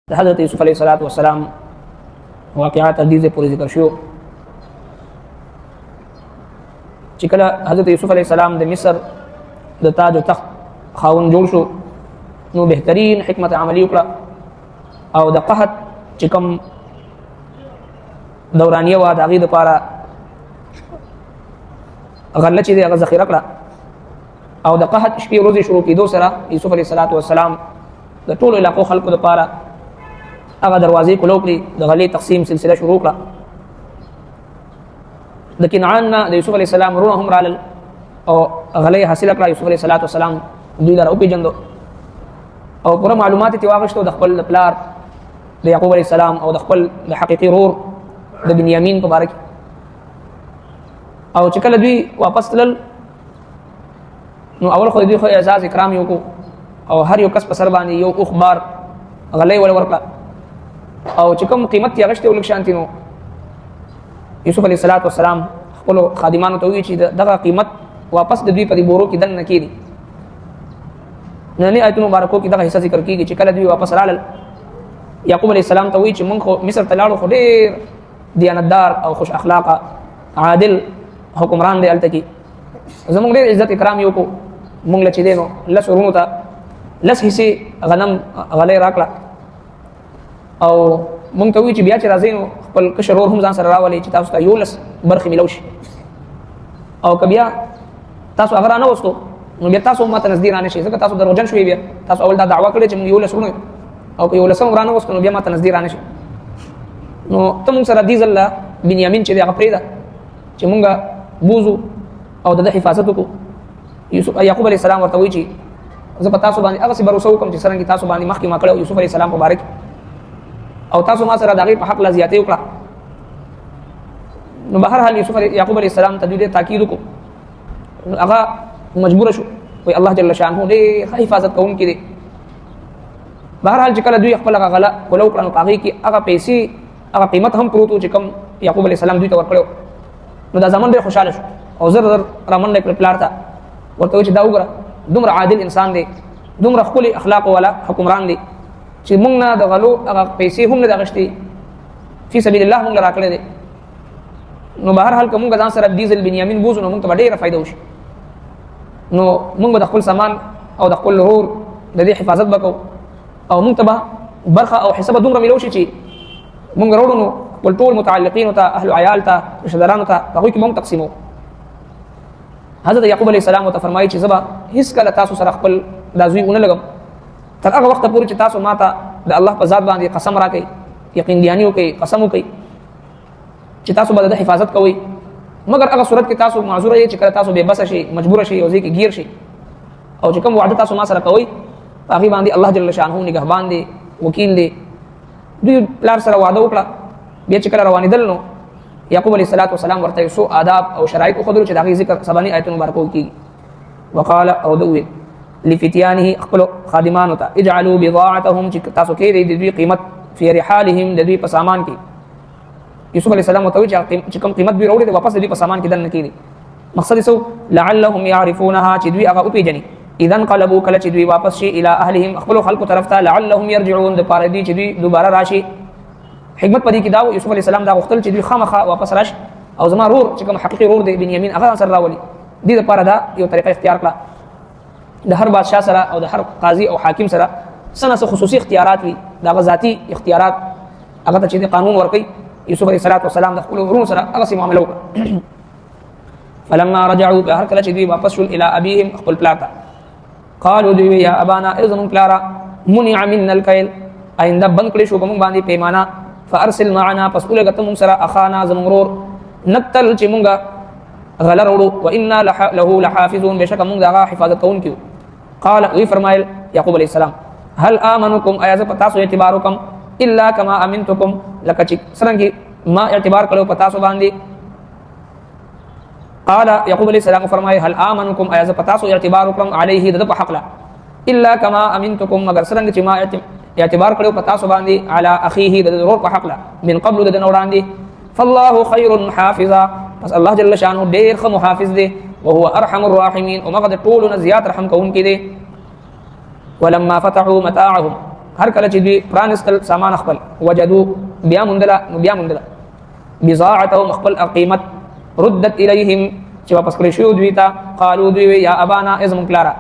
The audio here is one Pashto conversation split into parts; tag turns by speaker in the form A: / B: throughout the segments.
A: د حضرت یوسف علیه السلام واقعات تدریج پورې ذکر شو چې کله حضرت یوسف علیه السلام د مصر د تاج او تخت خاون جوړ شو نو بهترین حکمت عملی وکړه او د قحط چې کوم دورانیه و د هغې دپاره غله چې دی هغه ذخیره کړه او د قحط شپې ورځې شروع کېدو سره یوسف علیه السلام د ټولو علاقو خلکو دپاره هغه دروازې کلو کړي د غلې تقسیم سلسله شروع کړه د کنعان نه د یوسف علیه السلام ورونه هم رالل او غلې حاصله کړه یوسف علیه السلام دوی لره وپېژندو او پوره معلومات یې واخیستو د خپل پلار د یعقوب علیه السلام او د خپل د حقیقي رور د بنیامین په باره کې او چې کله دوی واپس تلل نو اول خو دوی خو اعزاز اکرام یې وکړو او هر یو کس په سر باندې یو اوښ بار غلۍ ول ورکړه او چې کوم قیمت یې اخیستی و لږ شانتي نو یوسف علیه السلام خپلو خادمانو ته وویل چې دغه قیمت واپس د دوی په دې بورو کې دنګ نه کېږي ننني آیتونو مبارکو کې دغه حصه ذکر کېږي چې کله دوی واپس رالل یعقوب علیه السلام ته وایي چې موږ خو مصر ته لاړو خو ډېر دیانتدار او خوش اخلاقه عادل حکمران دی هلته کې زموږ ډېر عزت اکرام یې وکړو موږ له چې دی نو لس ورونو ته لس حصې غنم غلۍ راکړه او موږ ته وایي چې بیا چې راځئ نو خپل کشر ورور هم ځان سره راولئ چې تاسو ته 11 برخې میلو شي او که بیا تاسو هغه رانه وستو نو بیا تاسو ما ته نږدې رانه شئ ځکه تاسو دروغجن شوي بیا تاسو اول دا دعوه کړې چې موږ 11 ورونه او که 11 هم رانه وستو نو بیا ما ته نږدې رانه شئ نو ته موږ سره دې ځله بنیامین چې دی هغه پرېږده چې موږ بوزو او د ده حفاظت وکړو یعقوب علیه السلام ورته وایي چې زه په تاسو باندې هغسې بروسه وکړم چې څرنګې تاسو باندې مخکې ما کړی یوسف علیه السلام په باره کې او تاسو ما سره د هغې په حق له زیاتې وکړه نو بهرحال یعقوب علیه السلام ته دوی ډېر تاکید وکړو نو هغه مجبوره شو وایي الله جل شانه ډېر ښه حفاظت کوونکی دی بهرحال چې کله دوی خپل هغه غله کوله وکړه نو په هغې کې هغه پیسې هغه قیمت هم پروت و چې کوم یعقوب علیه السلام دوی ته ورکړی نو دا زامن ډېر خوشحاله شو او زر رامنډه کړه پلار ته ورته وایي چې دا وګوره دومره عادل انسان دی دومره ښکلي اخلاقو والا حکمران دی چې موږ نه د غلو هغه پیسې هم نه د اخیستې فی سبیل الله موږ له راکړی دی نو بهرحال که موږ ځان سره ډیزل بنیامین بوزو نو موږ ته به ډېره فایده وشي نو موږ به د خپل سامان او د خپل رور د دې حفاظت به کوو او موږ ته به برخه او حصه به دومره میلو شي چې موږ راوړو نو خپل ټول متعلقینو ته اهل عیال ته رشدارانو ته په هغوی کې به موږ تقسیمو حضرت یعقوب علیه السلام ورته فرمایي چې زه به هېڅکله تاسو سره خپل دا زوی ونه لګم تر هغه وخته پورې چې تاسو ما ته د الله په ذات باندې قسم راکئ یقین دهاني وکئ قسم وکئ چې تاسو به د حفاظت کوئ مګر هغه صورت کې تاسو معذوره یې چې کله تاسو بې بسه شئ مجبوره شئ او ځای کې ګیر شئ او چې کوم وعده تاسو ما سره کوئ په هغې باندې الله جل شانه نګهبان دی وکیل دی دوی پلار سره وعده وکړه بیا چې کله روانېدل نو یعقوب علیه السلام ورته یو څو آداب او شرایط وښودلو چې د هغې ذکر سباني آیتونو مبارکو کېږي وقال او ده وویل لفتیانه خپلو خادمانو ته اجعلوا بضاعتهم چې تاسو کېږدئ د دوی قیمت فی رحالهم د دوی په سامان کې یوسف علیه السلام ورته وویل چې کوم قیمت دوی راوړي دی واپس د دوی په سامان کې دننه کېږدي مقصد یې څه لعلهم یعرفونها چې دوی هغه وپېژني اذا انقلبوا کله چې دوی واپس شي الى اهلهم خپلو خلکو طرف ته لعلهم یرجعون دپاره دوی چې دوی دوباره راشي حکمت په دې کې دا و یوسف علیه السلام دا غوښتل چې دوی خامخا واپس راشي او زما رور چې کوم حقیقي رور دی بنیامین هغه سره راولي دې دپاره دا یو طریقه اختیار کړه د هر بادشاه سره او د هر قاضي او حاکم سره څه نه څه خصوصي اختیارات وي د هغه ذاتي اختیارات هغه ته چې د قانون ورکوي یوسف علیه السلام د خپلو ورونو سره هغسې معامله وکړه فلما رجعوا هر کله چې دوی واپس شول الى ابيهم خپل پلار ته قالوا دوی یا ابانا ای زموږ پلاره منع منا الکیل آینده بند کړی شو په موږ باندې پیمانه فارسل معنا پس ولېږه ته موږ سره اخانا زموږ ورور نقتل چې موږ غله راوړو وانا له لحافظون بېشکه موږ د هغه حفاظت کوونکي قال وی فرمایل یعقوب علیه السلام هل آمنکم ایا زه په تاسو اعتبار وکړم الا کما امنتکم لکه چې څرنګې ما اعتبار کړی په تاسو باندې قال یعقوب علیه السلام فرمایي هل آمنکم ایا زه په تاسو اعتبار وکړم علیه د ده په حق له الا کما امنتکم مګر څرنګه چې ما اعتبار کړی په تاسو باندې علی اخیه د ضرور په حق له من قبل د نه وړاندې فالله خیر حافظا پس الله جل شانه ډېر ښه محافظ دی وهو ارحم الراحمین او مغه د ټولو نه زیات رحم کوونکی دی ولما فتحوا متاعهم هر کله چې دوی پرانستل سامان خپل وجدوا بیا مندله بضاعتهم خپل قیمت ردت الیهم چې واپس کړی شو دوی ته قالو دوی یا ابانا ازم کلارا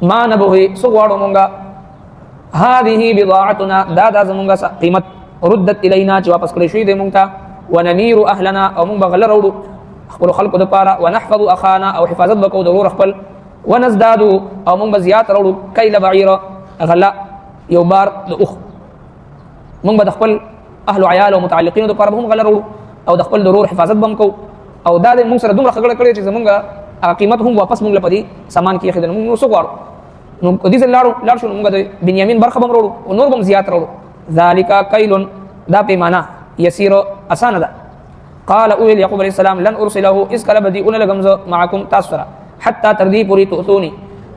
A: ما نبغي سغواړو مونږه هذه بضاعتنا دا زمونږه قیمت ردت الینا چې واپس کړی شو دی مونږ ته ونمير اهلنا او مونږ بغل وروړو خپل خلکو د پاره ونحفظ اخانا او حفاظت وکړو د ورور خپل ونزداد او مونږ زیات وروړو کیل بعیر غلا یو بار د اخ مونږ د خپل اهل عیال او متعلقین د پاره هم غل وروړو او د خپل ضرور حفاظت بم کو او دا د مونږ سره دومره خګړه کړې چې زمونږه قیمت هم واپس مونږ لپاره سامان کې خدای مونږ سو غواړو نو کدي لاړ شو مونږ د بنیامین برخه بم وروړو او نور بم زیات وروړو ذالک کیل دا پیمانه یسیر اسانه ده قال اول يعقوب عليه السلام لن ارسله اس کله بدی اون لګم زه معكم تاسرا حتى تردی پوری توثونی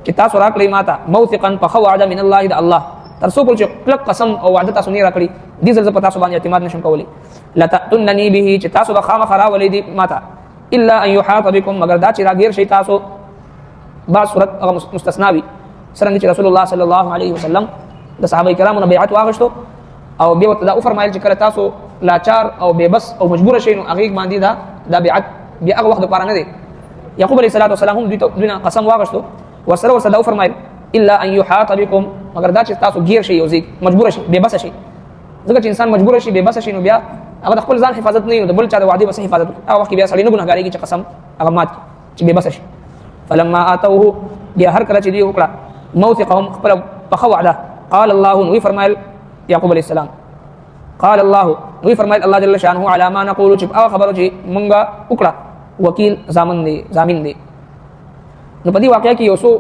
A: چې تاسو راکړی ماته موثقا فخوعد من الله د الله تر څو پر چې کلک قسم او وعده تاسو نه راکړي دې ځل په تاسو باندې اعتماد نشم کولی لا تاتنني به چې تاسو به خامخرا ولې دې ماته الا ان يحاط بكم مگر دا چې راګیر شي تاسو با صورت هغه مستثناوي سره چې رسول الله صلی الله علیه وسلم د صحابه کرامو نه بیعت واغشتو او بیا وته دا فرمایل چې کله تاسو لاچار او بebس او مجبور شئ نو هغه باندې دا بیعت بیا هغه وخت لپاره نه دی یعقوب علیه السلام هم دوی قسم واغشتو ورسره فرمایل الا ان يحاط بكم مگر دا چې تاسو گیر شئ او مجبور شئ بebس شئ ځکه چې انسان مجبور شي بebس شي نو بیا هغه خپل ځان حفاظت نه د بل چا د وعده وسه حفاظت او وخت بیا سړی نه ګناګاری چې قسم هغه مات چې بebس شي فلما اتوه بیا هر کله چې دی وکړه موثقهم خپل په وعده قال الله نو فرمایل یعقوب علیہ السلام قال الله نو فرمایل الله جل شانه علی ما نقول چې او خبرو چې مونږه وکړه وکیل ضامن دی نو په دې واقعیا کې یو څو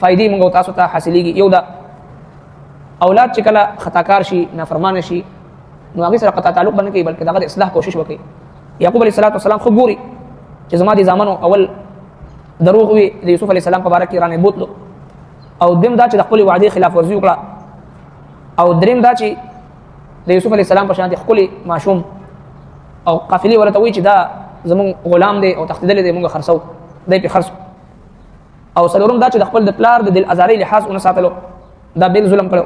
A: فائدې مونږ تاسو ته حاصلېږي یو دا اولاد چې کله خطاکار شي نافرمان شي نو هغه سره قطع تعلق باندې کوي بلکې دغه اصلاح کوشش وکړي یعقوب علیہ السلام خو ګوري چې زما دي زامنو اول دروغ وي د یوسف علیہ السلام په باره کې رانه بوتلو او دیم دا چې د خپل وعده خلاف ورزي وکړه او دریم دا چې د یوسف علیہ السلام په شان دي خپل معشوم او قافلی ورته وی چې دا زمون غلام دی او تختیدل دی موږ خرڅو دی په خرڅ او څلورم دا چې د خپل د پلار د دل ازاري لحاظ اون ساتلو دا بیل ظلم کړو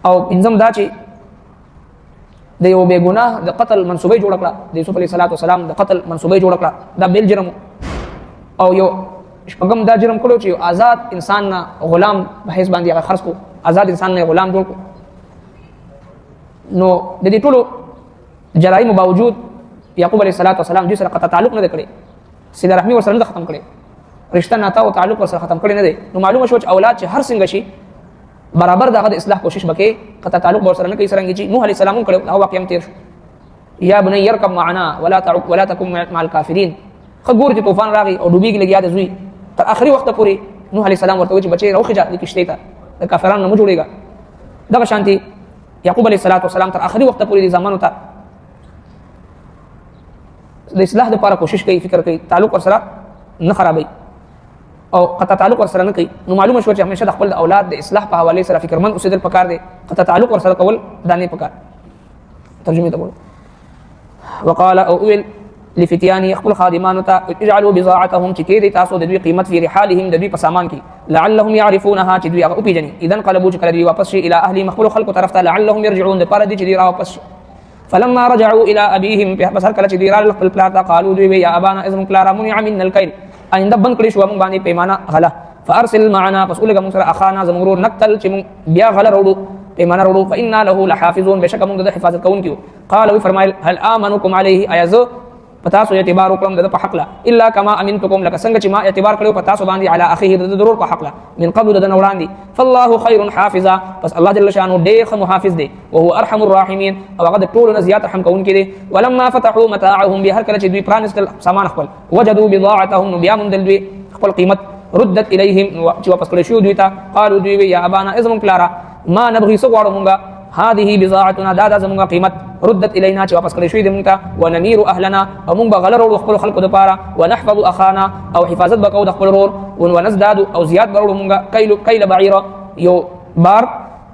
A: او پنځم دا چې د یو بے ګناه د قتل منسوبه جوړ کړه د یوسف علیہ السلام د قتل منسوبه جوړ کړه دا بیل جرم او یو شپږم دا جرم کړو چې آزاد انسان نه غلام په حیث باندې هغه خرڅ کو آزاد انسان نه غلام جوړ کو نو د دې ټولو جرایم باوجود یعقوب علیہ السلام دوی سره قطع تعلق نه کړي صله رحمی ورسره نه ختم کړي رشتہ ناتا او تعلق ورسره ختم کړي نه دي نو معلومه شو چې اولاد چې هر څنګه شي برابر دغه د اصلاح کوشش وکړي قطع تعلق ورسره نه کوي څنګه چې نوح علیہ السلام کړو هغه واقعا تیر شو یا بني يركب معنا ولا تكن مع الكافرين خګور چې طوفان راغی او ډوبېږي لګیا د زوی تر اخري وخت پورې نوح علیہ السلام ورته چې بچي راوخه د کشته ته د کافرانو نه جوړيږي دغه شانتي یعقوب علیہ السلام تر اخري وخت پورې د زمانو ته د اصلاح لپاره کوشش کوي فکر کوي تعلق ورسره نه خرابوي او قطع تعلق ورسره نه کوي نو معلومه شو چې همیشه د خپل اولاد د اصلاح په حواله سره فکرمن اوسېدل پکار دي قطع تعلق ورسره کول دانه پکار ترجمه ته بول وقال او اول لفتيان يخبل خادمان تا اجعلوا بضاعتهم چکې تاسو د دوی قیمت فی رحالهم د دوی په سامان کې لعلهم يعرفونها چې دوی هغه پیژني اذن قلبوا چې کله دوی واپس شي الى اهلهم خپل خلق طرف ته لعلهم يرجعون د پاره دي چې دوی را واپس فلما رجعوا الى ابيهم بس هر کله چې دوی را خپل پلار ته قالوا دوی یا ابانا اذن کلا منع من الكيل آئنده بند کړی شو موږ باندې پیمانه غلا فارسل معنا پس ولګه موږ سره اخانا زمغرور نقتل چې موږ بیا غلا وروړو پیمانه وروړو فإنا له لحافظون بشک موږ د حفاظت کوونکو قال وی فرمایل هل امنكم عليه ايذ پتا سو اعتبار وکړم د په حق لا الا كما امنتكم لك څنګه چې ما اعتبار کړو پتا سو باندې على اخيه د ضرور په حق لا من قبل د نوران دي فالله خير حافظا پس الله جل شانه ډېر محافظ دی او هو ارحم الراحمين او هغه ټول نه زیات رحم کوونکی دی ولما فتحوا متاعهم به هر کله چې دوی پرانستل سامان خپل وجدوا بضاعتهم بیا من دوی خپل قیمت ردت اليهم چې واپس کړی شو دوی ته قالوا دوی یا ابانا اذن کلارا ما نبغي سغواړو مونږه هذه بضاعتنا دا زمونږه قیمت ردت الینا چې واپس کړی شوی دی مونږ ته ونمیر اهلنا او مونږ بغلر او خپل خلکو د پاره ونحفظ اخانا او حفاظت وکاو د خپل ورور ونزداد او زیات برو مونږه کیل بعیر یو بار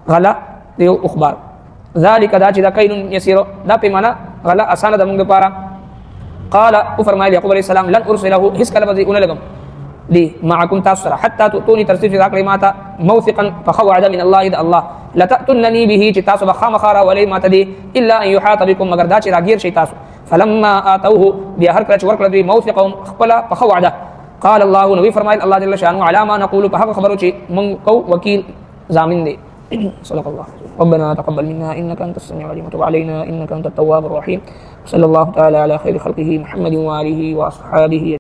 A: غلا یو اخبار ذالک دا چې دا کیل یسیر دا پیمانه غلا اسانه د مونږ د پاره قال او فرمایلی یعقوب علیہ السلام لن ارسله هیڅ کله به اون لګم دي معكم تاسرا حتى تؤتوني ترسيف ذاك لماتا موثقا فخوعد من الله اذا الله لتأتنني به چې تاسو به خامخا راولئ ماته دې الا ان يحاط بكم مگر دا چې راګیر شي تاسو فلما آتوه بیا هر کله چې ورکړه دوی موثقهم خپله پخه وعده قال الله نبی فرمایل الله جل شانه على ما نقول په هغه خبرو چې مونږ کو وکیل ضامن دی صدق الله ربنا تقبل منا انك انت السميع العليم وتب علينا انك انت التواب الرحيم صلى الله تعالى على خير خلقه محمد واله واصحابه